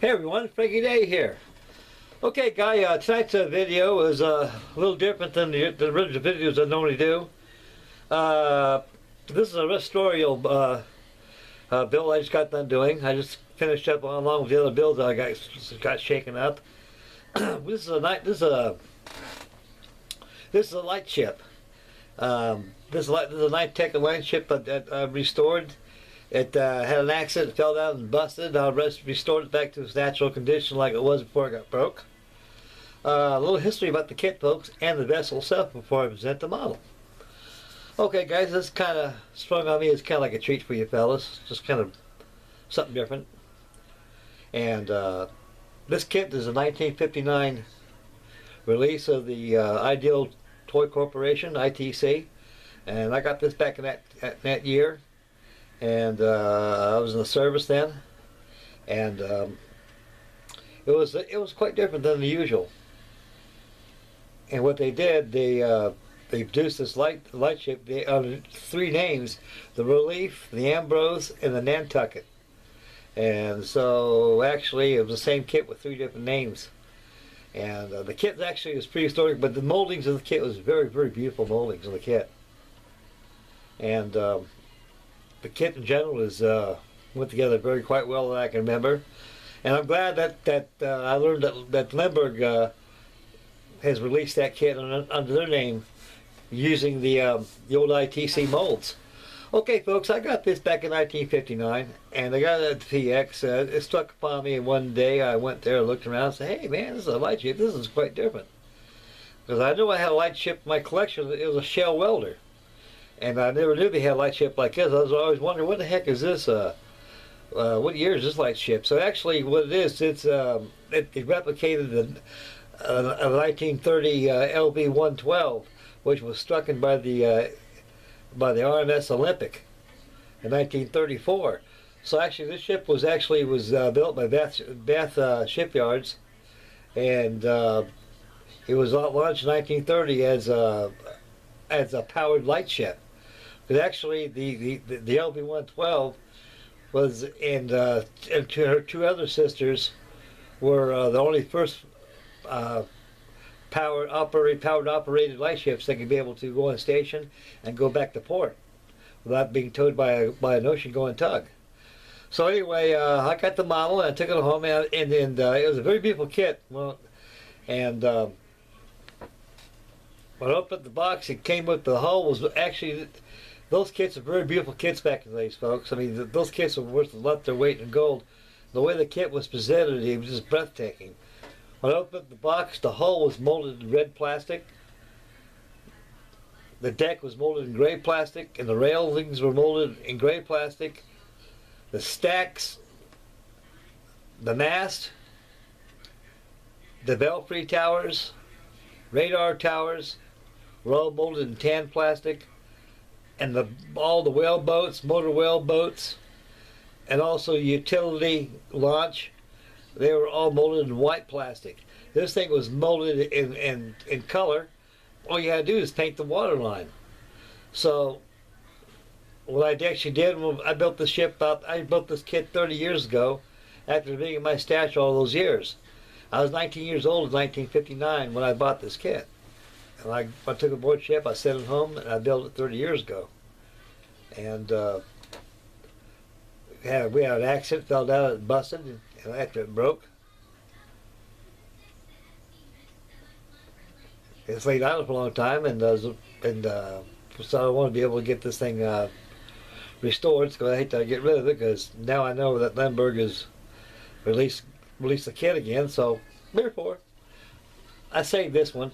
Hey everyone, Frankie Day here. Okay, guy, tonight's video is a little different than the original videos I normally do. This is a restoral build I just got done doing. I just finished up along with the other builds I got shaken up. This is a light ship. This is a Nantucket light ship that I restored. It had an accident, fell down and busted. I restored it back to its natural condition like it was before it got broke. A little history about the kit, folks, and the vessel itself before I present the model. Okay, guys, this kind of sprung on me. It's kind of like a treat for you fellas. Just kind of something different. And this kit is a 1959 release of the Ideal Toy Corporation, ITC. And I got this back in that year. And I was in the service then, and it was quite different than the usual. And what they did, they produced this light ship. They under three names: the Relief, the Ambrose, and the Nantucket. And so actually, it was the same kit with three different names. And the kit actually was prehistoric, but the moldings of the kit was very, very beautiful moldings of the kit. And the kit in general is went together quite well that I can remember, and I'm glad that I learned that Limburg has released that kit under their name using the old ITC molds. Okay, folks, I got this back in 1959, and I got it at the PX. It struck upon me one day. I went there, looked around, and said, "Hey, man, this is a light ship. This is quite different." Because I knew I had a light ship in my collection. It was a shell welder. And I never knew they had a light ship like this. I was always wondering, what the heck is this? What year is this light ship? So actually, what it is, it replicated a 1930 LV112, which was struck in by the RMS Olympic in 1934. So actually, this ship was built by Bath shipyards, and it was launched in 1930 as a powered light ship. Because actually the LV112 was, and her two other sisters were the only first powered operated light ships that could be able to go on station and go back to port without being towed by an ocean going tug. So anyway, I got the model and I took it home, and it was a very beautiful kit. Well, and when I opened the box, it came with the hull. Was actually, those kits are very beautiful kits back in the days, folks. I mean, those kits are worth a lot their weight in gold. The way the kit was presented, it was just breathtaking. When I opened the box, the hull was molded in red plastic. The deck was molded in gray plastic, and the railings were molded in gray plastic. The stacks, the mast, the belfry towers, radar towers, were all molded in tan plastic, and all the whale boats, motor whale boats, and also utility launch, they were all molded in white plastic. This thing was molded in color. All you had to do is paint the waterline. So what I actually did when I built this ship, I built this kit 30 years ago after being in my stash all those years. I was 19 years old in 1959 when I bought this kit. And I took a board ship, I sent it home, and I built it 30 years ago. And we had an accident, fell down, it busted, and after it broke. It's laid idle for a long time, and so I want to be able to get this thing restored, because I hate to get rid of it, because now I know that Limburg has released the kit again, so therefore I saved this one.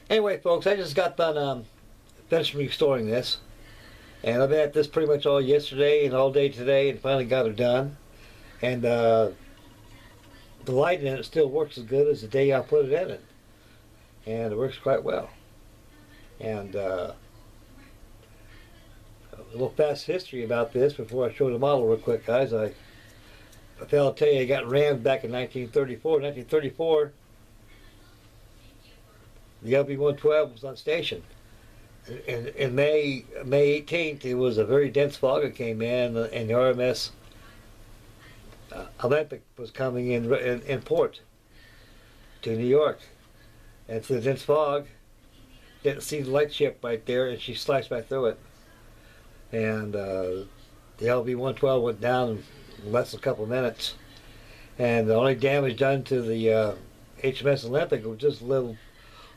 Anyway, folks, I just got done finishing restoring this, and I've been at this pretty much all yesterday and all day today, and finally got it done. And the light in it still works as good as the day I put it in it, and it works quite well. And a little fast history about this before I show the model real quick, guys. I failed to tell you, I got rammed back in 1934. 1934, the LV112 was on station. In May 18th, it was a very dense fog that came in, and the RMS Olympic was coming in port to New York, and through dense fog, didn't see the light ship right there, and she sliced right through it. And the LV112 went down in less than a couple of minutes. And the only damage done to the HMS Olympic was just a little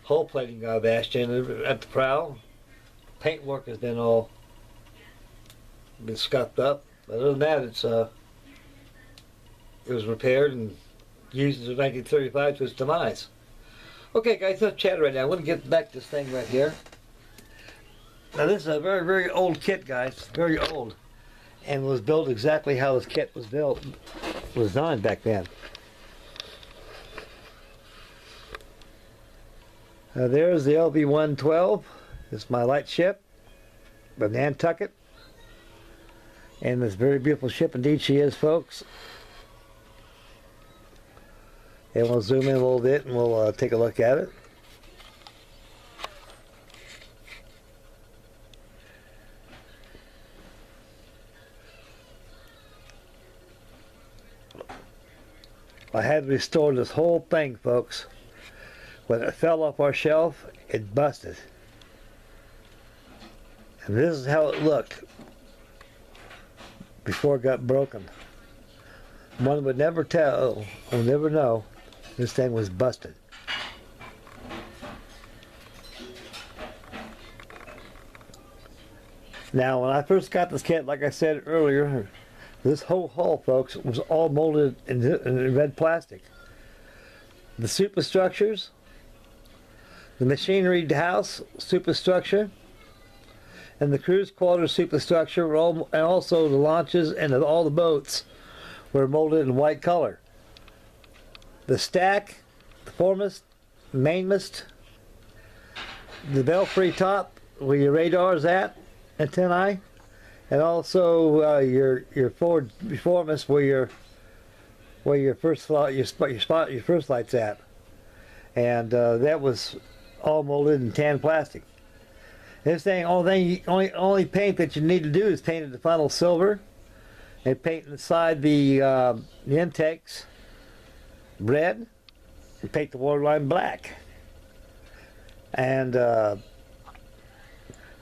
hull plating got bashed in at the prow. Paintwork has been all scuffed up. But other than that, it was repaired and used in 1935 to its demise. Okay, guys, let's chat right now. I'm going to get back to this thing right here. Now, this is a very, very old kit, guys. Very old. And was built exactly how this kit was built, was done back then. There's the LV112. It's my light ship, the Nantucket. And this very beautiful ship indeed she is, folks. And we'll zoom in a little bit and we'll take a look at it. I had to restore this whole thing, folks. When it fell off our shelf, it busted. And this is how it looked before it got broken. One would never tell, or never know, this thing was busted. Now, when I first got this kit, like I said earlier, this whole hull, folks, was all molded in red plastic. The superstructures, the machinery house superstructure, and the cruise quarters superstructure, were all, and also the launches and all the boats were molded in white color. The stack, the foremast, mainmast, the belfry top where your radar's at, antennae, and also your foremast where your first light's at, and that was all molded in tan plastic. This thing, only paint that you need to do is paint the funnel silver, and paint inside the intakes red, and paint the waterline black. And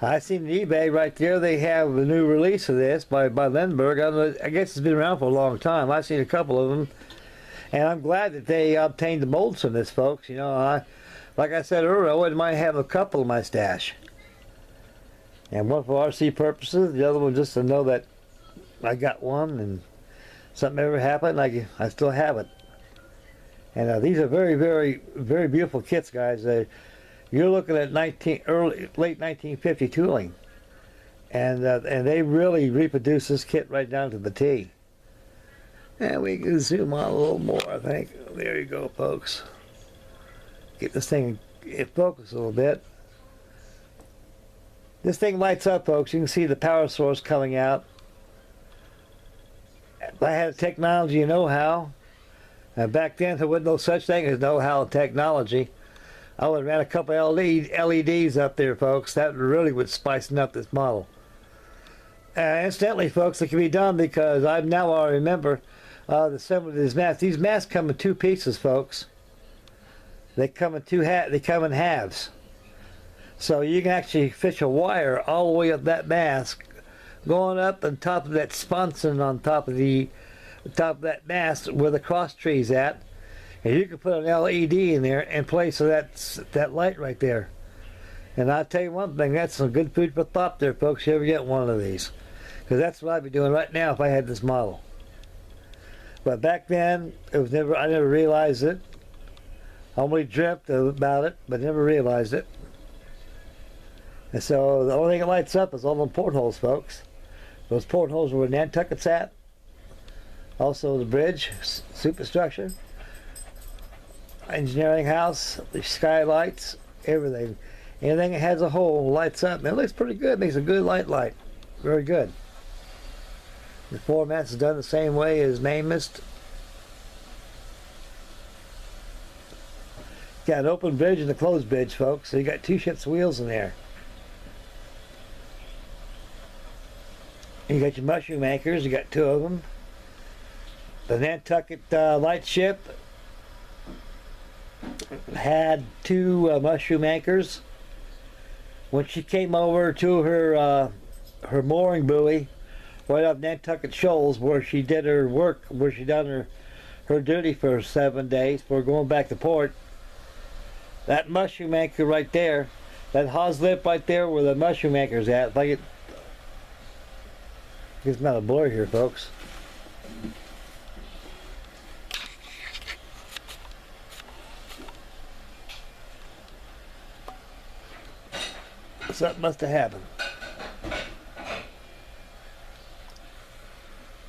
I seen the eBay right there. They have a new release of this by Lindbergh. I guess it's been around for a long time. I've seen a couple of them, and I'm glad that they obtained the molds from this, folks. You know, like I said earlier, I wouldn't mind having a couple in my stash. And one for RC purposes, the other one just to know that I got one, and something ever happened, I still have it. And these are very, very, very beautiful kits, guys. You're looking at late 1950 tooling, and they really reproduced this kit right down to the T. And we can zoom on a little more, I think. There you go, folks. Get this thing in focus a little bit. This thing lights up, folks. You can see the power source coming out. If I had technology and know-how, and back then there wasn't no such thing as know-how and technology, I would have ran a couple LEDs up there, folks. That really would spice up this model. Incidentally, folks, it can be done because I remember the assembly of these masts. These masts come in two pieces, folks. They come in they come in halves. So you can actually fish a wire all the way up that mast, going up on top of that sponson on top of that mast where the cross tree's at, and you can put an LED in there in place of that light right there. And I'll tell you one thing, that's some good food for thought there, folks. You ever get one of these, because that's what I'd be doing right now if I had this model. But back then, I never realized it. I only dreamt about it, but never realized it. And so the only thing that lights up is all the portholes, folks. Those portholes are where Nantucket's at. Also the bridge, superstructure, engineering house, the skylights, everything. Anything that has a hole lights up. And it looks pretty good. Makes a good light. Very good. The foremast is done the same way as mainmast. Got an open bridge and a closed bridge, folks. So you got two ships' wheels in there. You got your mushroom anchors, you got two of them. The Nantucket lightship had two mushroom anchors. When she came over to her mooring buoy right off Nantucket Shoals, where she did her work, where she done her duty for 7 days before going back to port, that mushroom anchor right there, that hawse lip right there where the mushroom anchor's at, if I get, it's not a blur here, folks. Something must have happened.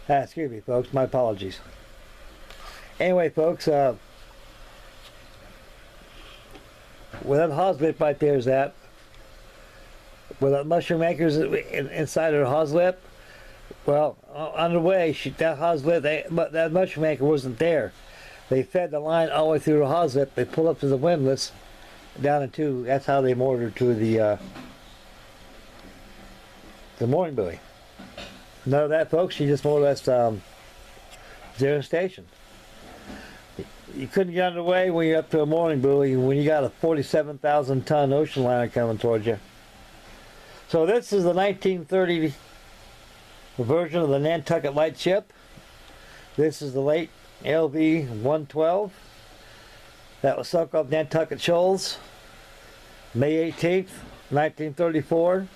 Excuse me, folks. My apologies. Anyway, folks, where that hawse lip right there is at, where that mushroom anchor's inside her hawse lip, well, on the way, that hawse lip, that mushroom anchor wasn't there. They fed the line all the way through the hawse lip. They pulled up to the windlass, down into, that's how they moored her to the mooring buoy. None of that, folks. She just more or less zero station. You couldn't get underway when you're up to a mooring buoy when you got a 47,000 ton ocean liner coming towards you. So this is the 1930 version of the Nantucket lightship. This is the late LV112 that was sunk off Nantucket Shoals May 18th, 1934.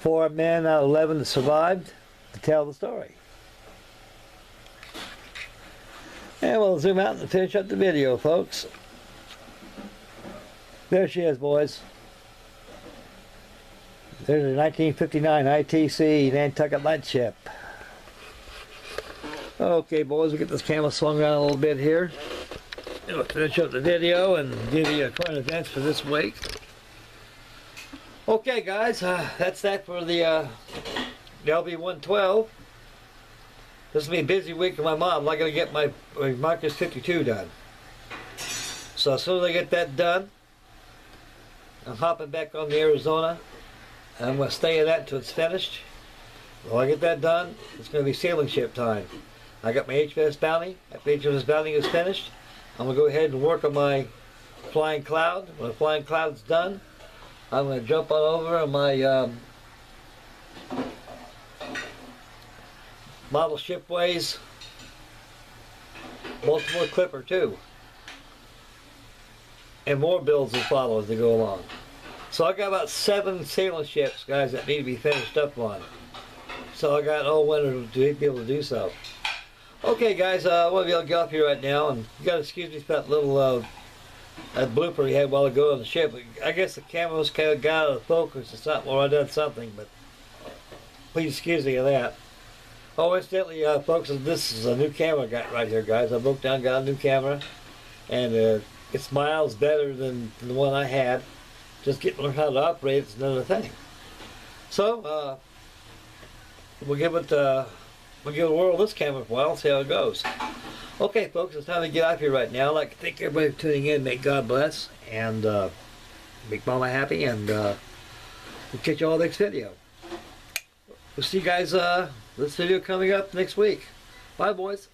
4 men out of 11 that survived to tell the story. And we'll zoom out and finish up the video, folks. There she is, boys. There's a 1959 ITC Nantucket lightship. Okay, boys, we'll get this camera swung around a little bit here. We'll finish up the video and give you current events for this week. Okay, guys, that's that for the LV112. This will be a busy week for my mom. I'm not going to get my Marcus 52 done. So as soon as I get that done, I'm hopping back on the Arizona. And I'm going to stay in that until it's finished. When I get that done, it's going to be sailing ship time. I got my HMS Bounty. After HMS Bounty is finished, I'm going to go ahead and work on my Flying Cloud. When the Flying Cloud's done, I'm going to jump on over on my model shipways multiple clipper too, and more builds will follow as they go along. So I got about 7 sailing ships, guys, that need to be finished up on. So I got all winter to be able to do so. Okay, guys, I want to be able to get off here right now, and you got to excuse me for that little that blooper we had a while ago on the ship. I guess the camera was kind of got out of focus or something, or I done something, but please excuse me of that. Oh, incidentally, folks, this is a new camera I got right here, guys. I broke down, got a new camera, and it's miles better than the one I had. Just getting to learn how to operate is another thing. So, we'll give the world this camera for a while, see how it goes. Okay, folks, it's time to get out here right now. I'd like to thank everybody for tuning in. May God bless, and make Mama happy, and we'll catch you all next video. We'll see you guys, this video coming up next week. Bye, boys.